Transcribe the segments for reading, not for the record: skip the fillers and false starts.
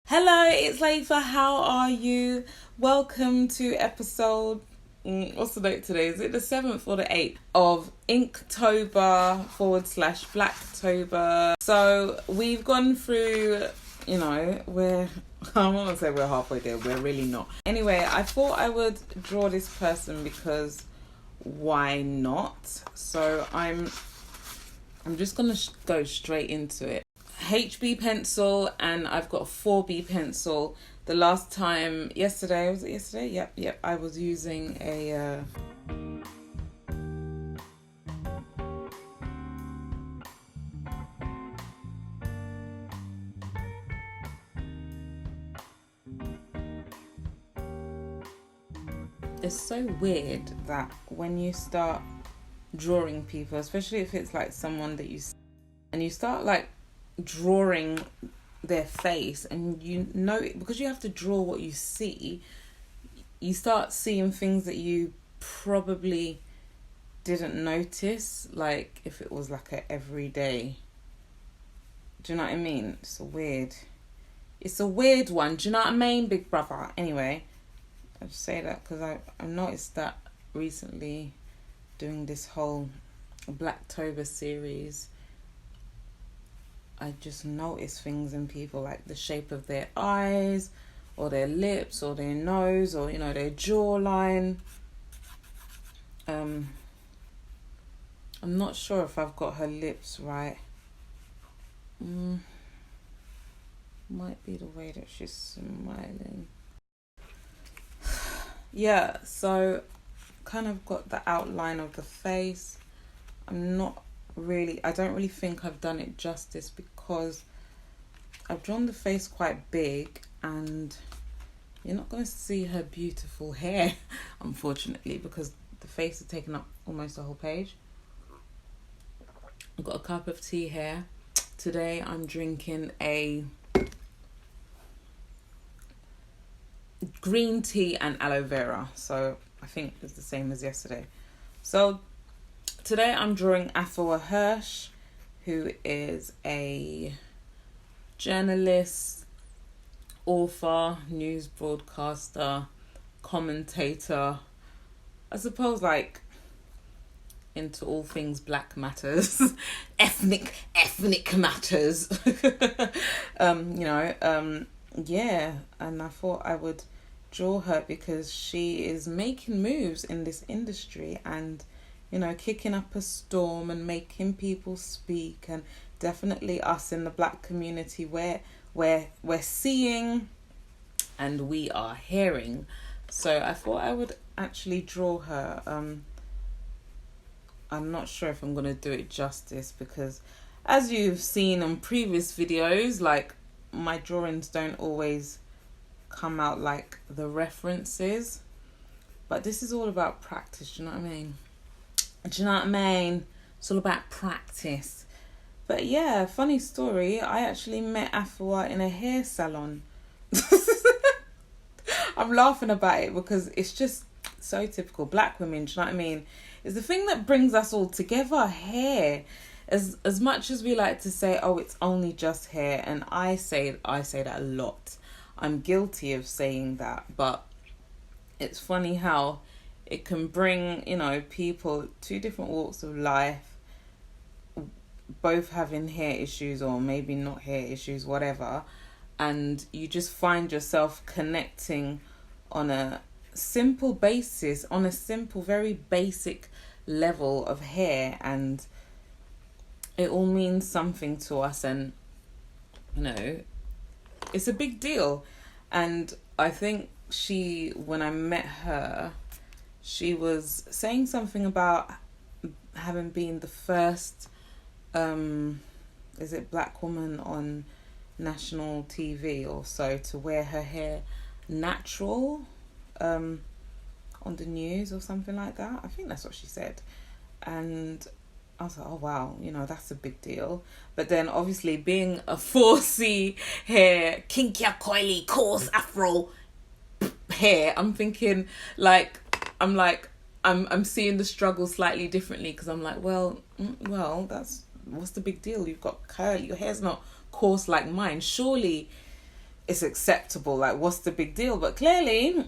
Hello, it's Layefa. How are you? Welcome to episode. What's the date today? Is it the 7th or the 8th of Inktober / Blacktober? So we've gone through, I want to say we're halfway there. We're really not. Anyway, I thought I would draw this person because why not? So I'm just going to go straight into it. HB pencil, and I've got a 4B pencil. The last time, yesterday, was it yesterday? Yep, I was using a it's so weird that when you start drawing people, especially if it's like someone that you start like drawing their face, and because you have to draw what you see, you start seeing things that you probably didn't notice, like if it was like a everyday. Do you know what I mean? It's a weird one. Do you know what I mean, big brother? Anyway, I just say that because I noticed that recently, doing this whole Blacktober series, I just notice things in people, like the shape of their eyes or their lips or their nose or, their jawline. I'm not sure if I've got her lips right. Might be the way that she's smiling. Yeah, so kind of got the outline of the face. I don't really think I've done it justice because I've drawn the face quite big, and you're not going to see her beautiful hair, unfortunately, because the face has taken up almost the whole page. I've got a cup of tea here. Today I'm drinking a green tea and aloe vera, so I think it's the same as yesterday. So today I'm drawing Afua Hirsch, who is a journalist, author, news broadcaster, commentator. I suppose like into all things black matters, ethnic matters. Yeah, and I thought I would draw her because she is making moves in this industry and kicking up a storm and making people speak, and definitely us in the black community where we're seeing and we are hearing. So I thought I would actually draw her. I'm not sure if I'm going to do it justice because, as you've seen on previous videos, like my drawings don't always come out like the references, but this is all about practice. Do you know what I mean? It's all about practice. But yeah, funny story, I actually met Afua in a hair salon. I'm laughing about it because it's just so typical black women. Do you know what I mean? It's the thing that brings us all together, hair. As much as we like to say, oh, it's only just hair, and I say that a lot. I'm guilty of saying that, but it's funny how it can bring, people, two different walks of life, both having hair issues or maybe not hair issues, whatever, and you just find yourself connecting on a simple basis, on a simple, very basic level of hair, and it all means something to us, and it's a big deal. And I think when I met her, she was saying something about having been the first black woman on national TV or so to wear her hair natural on the news or something like that. I think that's what she said. And I was like, oh wow, that's a big deal. But then obviously being a 4C hair, kinky, coily, coarse afro hair, I'm thinking I'm seeing the struggle slightly differently, because I'm like, well, what's the big deal? You've got curly, your hair's not coarse like mine. Surely it's acceptable. Like, what's the big deal? But clearly,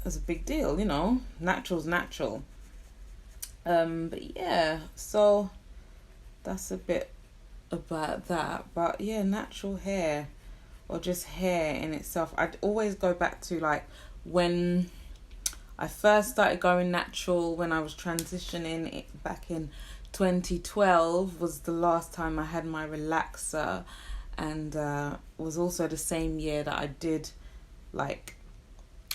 it's a big deal. You know, natural's natural. But yeah, so that's a bit about that. But yeah, natural hair, or just hair in itself. I'd always go back to like when I first started going natural, when I was transitioning it back in 2012 was the last time I had my relaxer, and was also the same year that I did, like,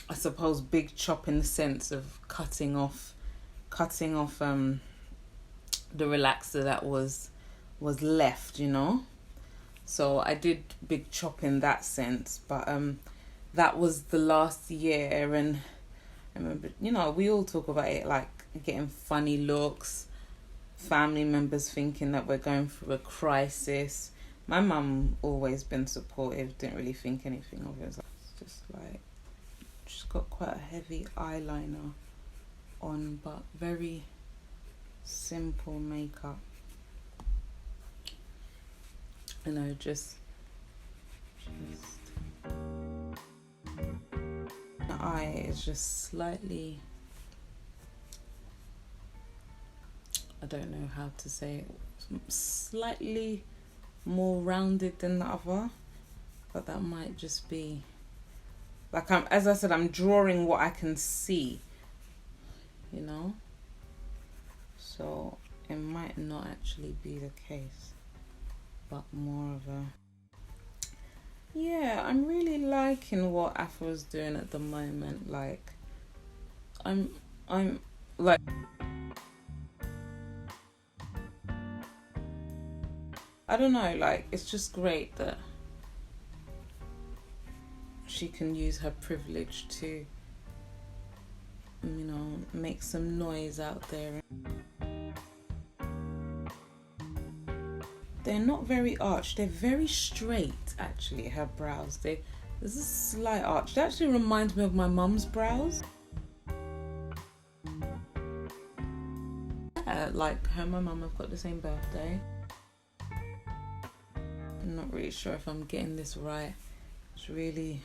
I suppose big chop in the sense of cutting off the relaxer that was left, you know. So I did big chop in that sense, but that was the last year. And I remember, you know, we all talk about it, like getting funny looks, family members thinking that we're going through a crisis. My mum always been supportive, didn't really think anything of it. It's just like, she's got quite a heavy eyeliner on, but very simple makeup. You know, just the eye is just slightly, I don't know how to say it, slightly more rounded than the other, but that might just be like, as I said, I'm drawing what I can see, you know, so it might not actually be the case, but more of a, yeah, I'm really liking what Afro's doing at the moment. Like, I'm like, I don't know, like, it's just great that she can use her privilege to, you know, make some noise out there. They're not very arched, they're very straight, actually, her brows. There's a slight arch. That actually reminds me of my mum's brows. Yeah, like her and my mum have got the same birthday. I'm not really sure if I'm getting this right. It's really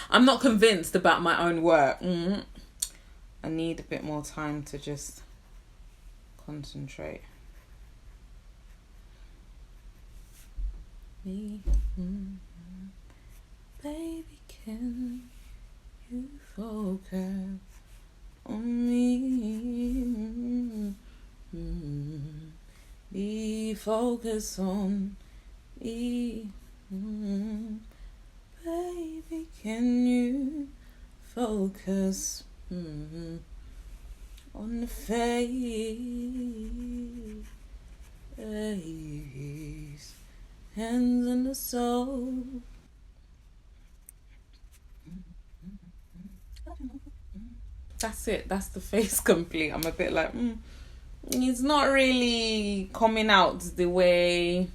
I'm not convinced about my own work. I need a bit more time to just concentrate. Baby, can you focus on me? Be focused on me. Baby, can you focus on the face, hands and the soul. That's it. That's the face complete. I'm a bit like, it's not really coming out the way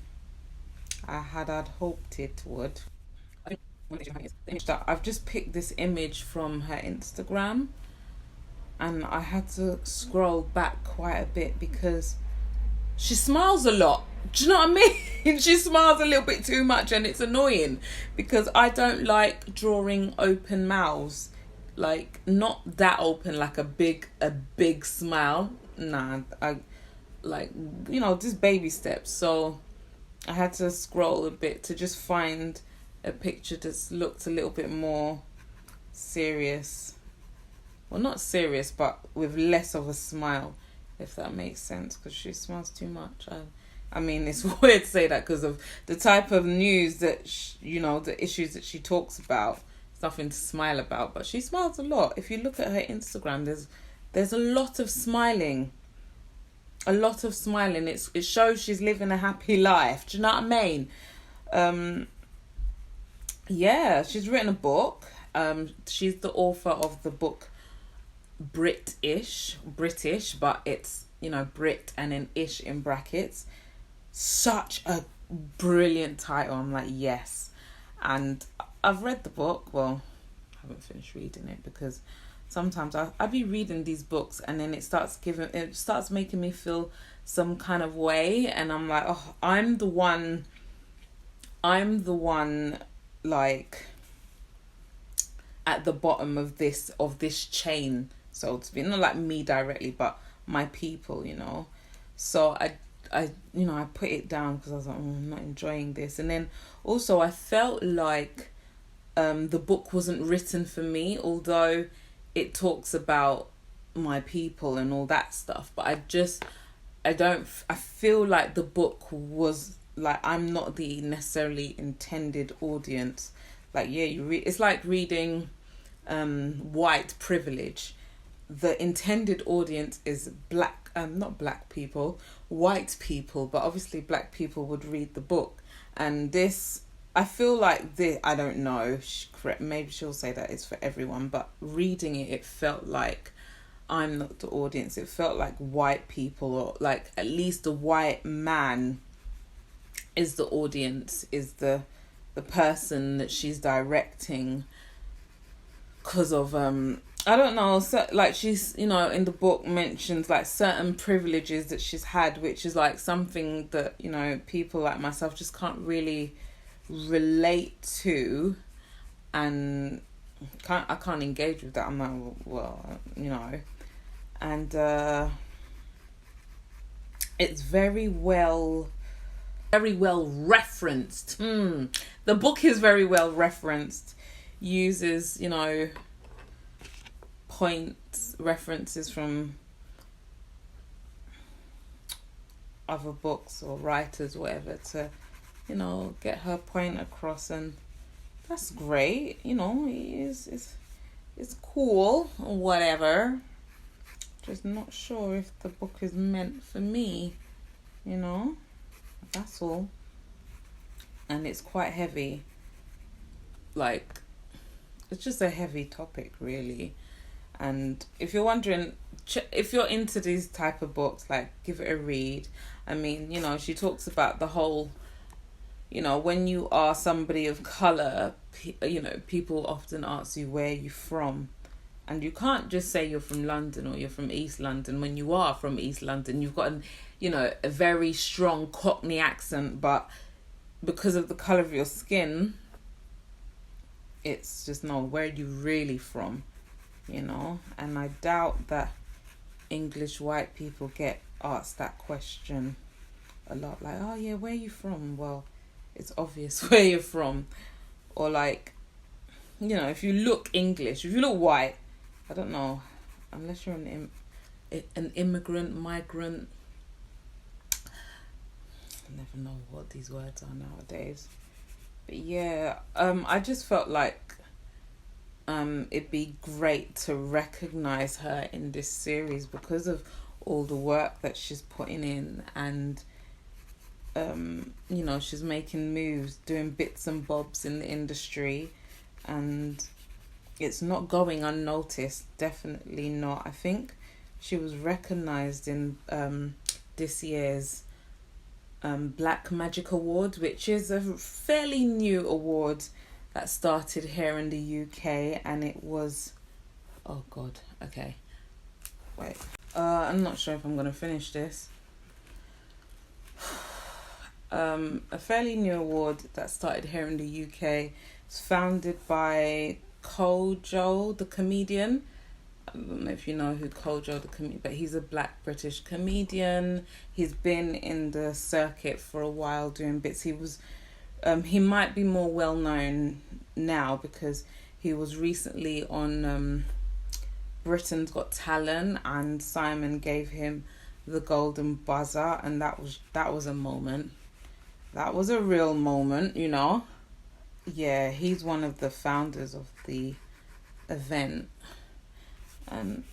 I'd hoped it would. I've just picked this image from her Instagram, and I had to scroll back quite a bit because she smiles a lot. Do you know what I mean? She smiles a little bit too much, and it's annoying because I don't like drawing open mouths. Like, not that open, like a big smile. Nah, I like, you know, just baby steps. So I had to scroll a bit to just find a picture that's looked a little bit more serious. Well, not serious, but with less of a smile, if that makes sense, because she smiles too much. I mean, it's weird to say that because of the type of news that, you know, the issues that she talks about. It's nothing to smile about, but she smiles a lot. If you look at her Instagram, there's a lot of smiling. A lot of smiling. It shows she's living a happy life. Do you know what I mean? Yeah, she's written a book. She's the author of the book British, but it's, you know, Brit and then ish in brackets. Such a brilliant title. I'm like, yes. And I've read the book. Well, I haven't finished reading it because sometimes I be reading these books, and then it starts making me feel some kind of way, and I'm like, oh, I'm the one like at the bottom of this chain, so to speak. Not like me directly, but my people, So I put it down because I was like, I'm not enjoying this. And then also I felt like the book wasn't written for me, although it talks about my people and all that stuff. But I feel like the book was like, I'm not the necessarily intended audience. Like, yeah, it's like reading white privilege. The intended audience is not black people, white people, but obviously black people would read the book. And this, I feel like this, I don't know, maybe she'll say that it's for everyone, but reading it, it felt like I'm not the audience. It felt like white people, or like at least a white man is the audience, is the person that she's directing, because of I don't know, so like she's, in the book mentions like certain privileges that she's had, which is like something that, people like myself just can't really relate to, and I can't engage with that. I'm like, well, and it's very well referenced. The book is very well referenced, uses, points, references from other books or writers, whatever, to, get her point across. And that's great, it's cool or whatever. Just not sure if the book is meant for me, that's all. And it's quite heavy. Like, it's just a heavy topic, really. And if you're wondering, if you're into these type of books, like, give it a read. I mean, she talks about the whole, when you are somebody of colour, people often ask you, where you from? And you can't just say you're from London or you're from East London. When you are from East London, you've got a very strong Cockney accent, but because of the colour of your skin, it's just, no, where are you really from? And I doubt that English white people get asked that question a lot. Like, oh yeah, where are you from? Well, it's obvious where you're from. Or like, if you look English, if you look white, I don't know, unless you're an immigrant, migrant. I never know what these words are nowadays. But yeah, I just felt like it'd be great to recognise her in this series because of all the work that she's putting in, and she's making moves, doing bits and bobs in the industry, and it's not going unnoticed. Definitely not. I think she was recognised in this year's Black Magic Award, which is a fairly new award that started here in the UK, and it was, oh god, okay, wait, I'm not sure if I'm gonna finish this. A fairly new award that started here in the UK. It's founded by Kojo, the comedian. I don't know if you know who Kojo, the comedian, but he's a black British comedian. He's been in the circuit for a while doing bits. He might be more well known now because he was recently on Britain's Got Talent, and Simon gave him the golden buzzer, and that was a moment. That was a real moment, Yeah, he's one of the founders of the event. And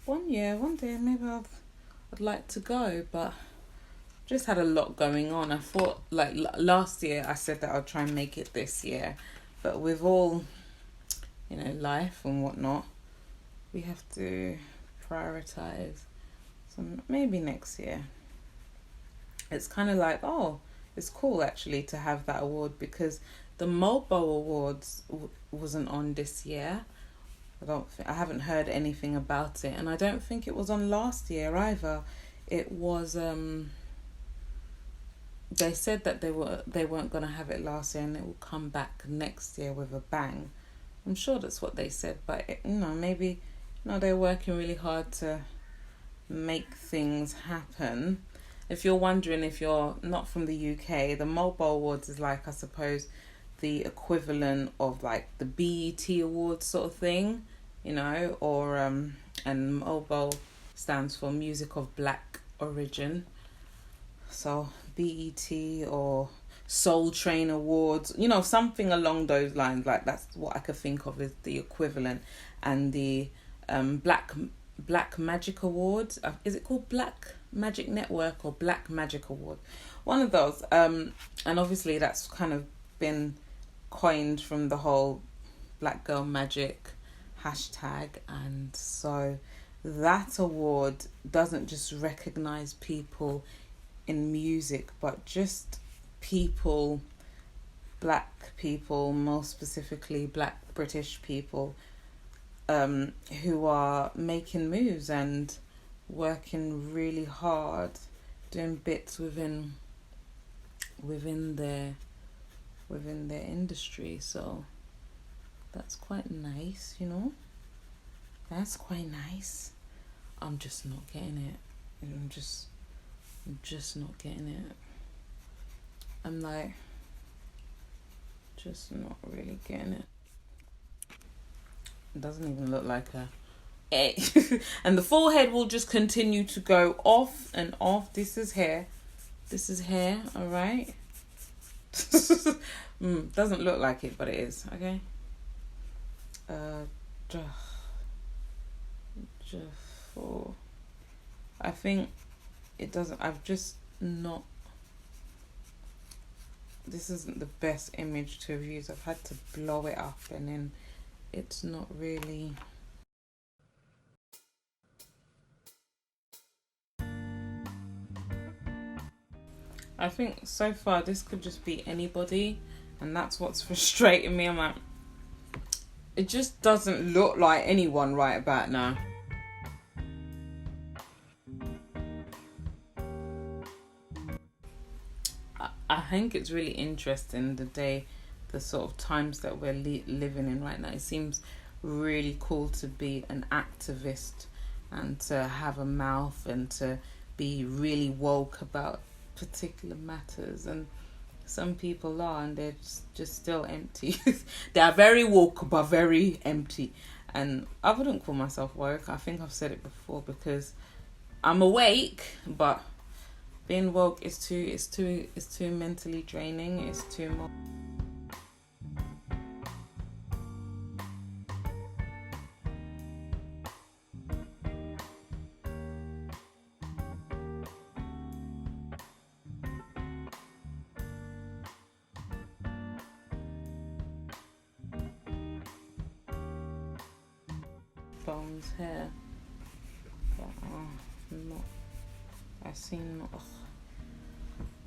one day maybe I'd like to go, but just had a lot going on. I thought, like, last year I said that I'd try and make it this year, but with all, life and whatnot, we have to prioritize. So maybe next year. It's kind of like, it's cool actually to have that award, because the MOBO Awards wasn't on this year. I haven't heard anything about it, and I don't think it was on last year either. It was they said that they weren't gonna have it last year, and it will come back next year with a bang. I'm sure that's what they said, but maybe they're working really hard to make things happen. If you're wondering, if you're not from the UK, the Mobile Awards is like, I suppose, the equivalent of like the BET Awards sort of thing, or and Mobile stands for Music of Black Origin. So BET or Soul Train Awards, something along those lines. Like, that's what I could think of as the equivalent. And the Black Magic Awards, is it called Black Magic Network or Black Magic Award? One of those. And obviously that's kind of been coined from the whole Black Girl Magic hashtag. And so that award doesn't just recognize people in music, but just people, black people, most specifically black British people, who are making moves and working really hard, doing bits within their industry. So that's quite nice, That's quite nice. I'm just not getting it. I'm just not getting it. I'm like, just not really getting it. It doesn't even look like a A. And the forehead will just continue to go off and off. This is hair, all right? Doesn't look like it, but it is, okay? I think it doesn't, this isn't the best image to have used. I've had to blow it up, and then it's not really. I think so far this could just be anybody, and that's what's frustrating me. I'm like, it just doesn't look like anyone right about now. I think it's really interesting the sort of times that we're living in right now. It seems really cool to be an activist and to have a mouth and to be really woke about particular matters. And some people are, and they're just still empty. They are very woke but very empty. And I wouldn't call myself woke. I think I've said it before, because I'm awake, but being woke is too mentally draining. It's too much. Bones hair, but not.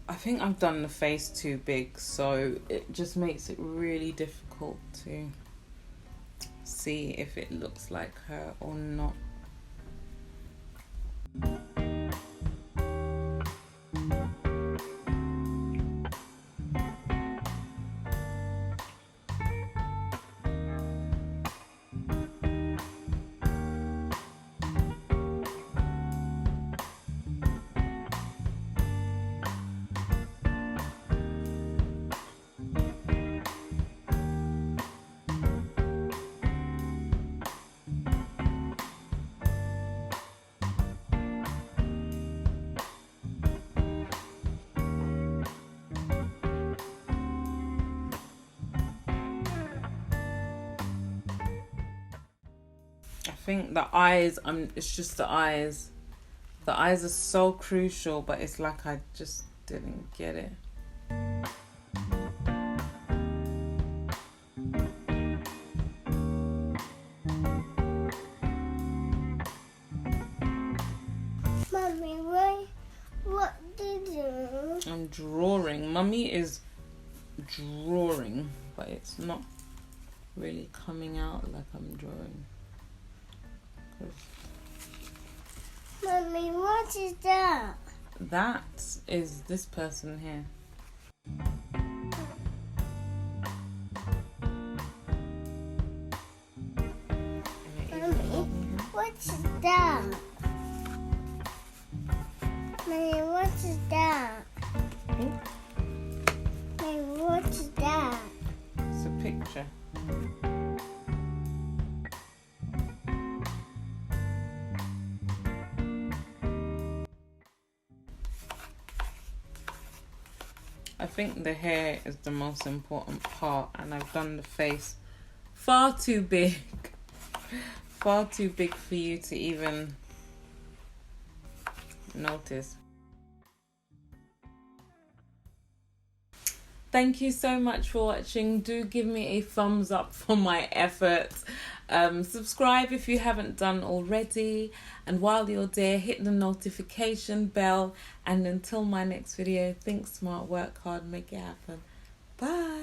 I think I've done the face too big, so it just makes it really difficult to see if it looks like her or not. I think the eyes, it's just the eyes. The eyes are so crucial, but it's like I just didn't get it. Mommy, what did you? I'm drawing. Mummy is drawing, but it's not really coming out like I'm drawing. Mommy, what is that? That is this person here. Mommy, what's that? Mommy, what is that? Mommy, what is that? It's a picture. I think the hair is the most important part, and I've done the face far too big. Far too big for you to even notice. Thank you so much for watching. Do give me a thumbs up for my efforts. Subscribe if you haven't done already. And while you're there, hit the notification bell. And until my next video, think smart, work hard, make it happen. Bye.